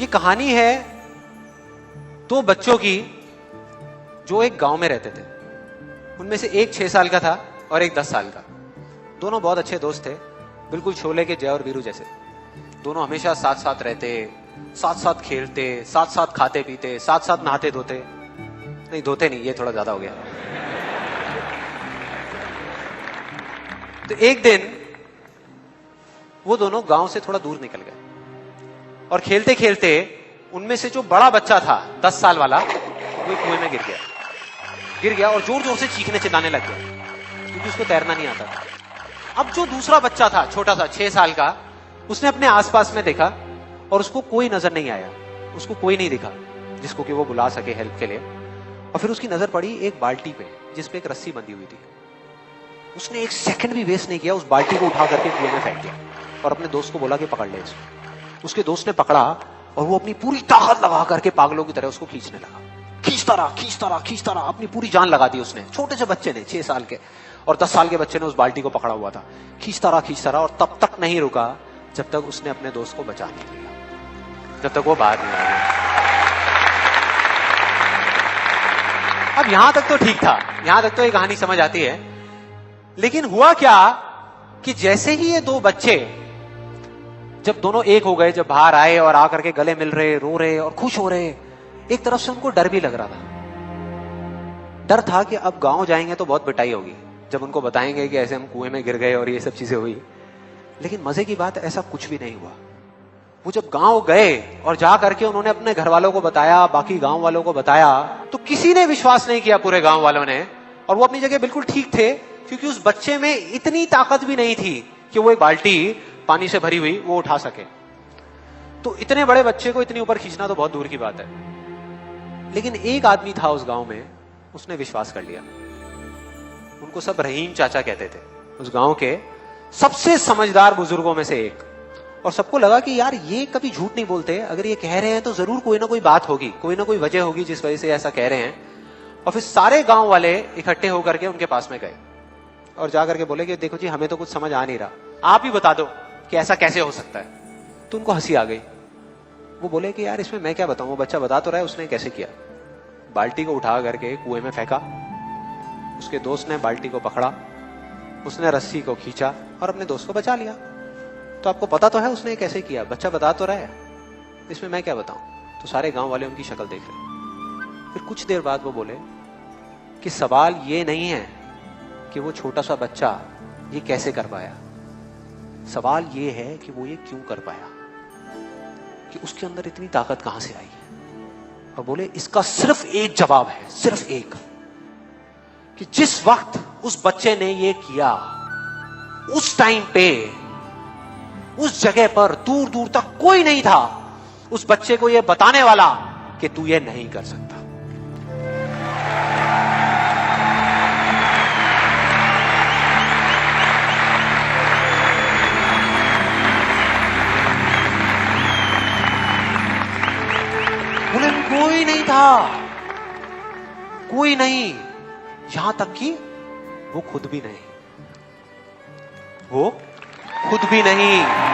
ये कहानी है दो बच्चों की जो एक गांव में रहते थे। उनमें से एक 6 साल का था और एक 10 साल का। दोनों बहुत अच्छे दोस्त थे, बिल्कुल शोले के जय और वीरू जैसे। दोनों हमेशा साथ साथ रहते, साथ साथ खेलते, साथ साथ खाते पीते, साथ साथ नहाते धोते। नहीं धोते नहीं, ये थोड़ा ज्यादा हो गया। तो एक दिन वो दोनों गांव से थोड़ा दूर निकल गए और खेलते खेलते उनमें से जो बड़ा बच्चा था 10 साल वाला, वो कुएं में गिर गया और जोर जोर से चीखने चिल्लाने लग गया क्योंकि उसको तैरना नहीं आता था। अब जो दूसरा बच्चा था छोटा सा 6 साल का, उसने अपने आसपास में देखा और उसको कोई नजर नहीं आया, उसको कोई नहीं दिखा जिसको कि वो बुला सके हेल्प के लिए। और फिर उसकी नजर पड़ी एक बाल्टी पे जिसपे एक रस्सी बंधी हुई थी। उसने एक सेकंड भी वेस्ट नहीं किया, उस बाल्टी को उठा करके कुएं में फेंक दिया और अपने दोस्त को बोला कि पकड़ ले इसको। उसके दोस्त ने पकड़ा और वो अपनी पूरी ताकत लगा करके पागलों की तरह उसको खींचने लगा। खींचता रहा, अपनी पूरी जान लगा दी उसने। छोटे से बच्चे ने, 6 साल के और 10 साल के बच्चे ने उस बाल्टी को पकड़ा हुआ था। खींचता रहा और तब तक नहीं रुका जब तक उसने अपने दोस्त को बचा नहीं लिया, जब तक वो बाहर नहीं आ गया। अब यहां तक तो ठीक था, यहां तक तो ये कहानी समझ आती है। लेकिन हुआ क्या कि जैसे ही ये दो बच्चे जब दोनों एक हो गए, जब बाहर आए और आकर के गले मिल रहे, रो रहे और खुश हो रहे, एक तरफ से उनको डर भी लग रहा था। डर था कि अब गांव जाएंगे तो बहुत पिटाई होगी जब उनको बताएंगे कि ऐसे हम कुएं में गिर गए और ये सब चीजें हुई। लेकिन मजे की बात, ऐसा कुछ भी नहीं हुआ। वो जब गांव गए और जा करके उन्होंने अपने घर वालों को बताया, बाकी गांव वालों को बताया, तो किसी ने विश्वास नहीं किया, पूरे गांव वालों ने। और वो अपनी जगह बिल्कुल ठीक थे क्योंकि उस बच्चे में इतनी ताकत भी नहीं थी कि वो एक बाल्टी पानी से भरी हुई वो उठा सके। तो इतने बड़े बच्चे को इतनी ऊपर खींचना तो बहुत दूर की बात है। लेकिन एक आदमी था उस गांव में, उसने विश्वास कर लिया। उनको सब रहीम चाचा कहते थे, उस गांव के सबसे समझदार बुजुर्गों में से एक। और सबको लगा कि यार ये कभी झूठ नहीं बोलते, अगर ये कह रहे हैं तो जरूर कोई ना कोई बात होगी, कोई ना कोई वजह होगी जिस वजह से ऐसा कह रहे हैं। और फिर सारे गांव वाले इकट्ठे होकर के उनके पास में गए और जाकर के बोले कि देखो जी, हमें तो कुछ समझ आ नहीं रहा, आप ही बता दो कि ऐसा कैसे हो सकता है। तो उनको हंसी आ गई। वो बोले कि यार इसमें मैं क्या बताऊं, वो बच्चा बता तो रहा है उसने कैसे किया। बाल्टी को उठा करके कुएं में फेंका, उसके दोस्त ने बाल्टी को पकड़ा, उसने रस्सी को खींचा और अपने दोस्त को बचा लिया। तो आपको पता तो है उसने कैसे किया, बच्चा बता तो रहा है, इसमें मैं क्या बताऊं। तो सारे गांव वाले उनकी शक्ल देख रहे। फिर कुछ देर बाद वो बोले कि सवाल ये नहीं है कि वो छोटा सा बच्चा ये कैसे कर पाया, सवाल ये है कि वो ये क्यों कर पाया, कि उसके अंदर इतनी ताकत कहां से आई। और बोले इसका सिर्फ एक जवाब है, सिर्फ एक, कि जिस वक्त उस बच्चे ने ये किया, उस टाइम पे उस जगह पर दूर दूर तक कोई नहीं था उस बच्चे को ये बताने वाला कि तू ये नहीं कर सकता। बोले कोई नहीं था, कोई नहीं, यहां तक कि वो खुद भी नहीं, वो खुद भी नहीं।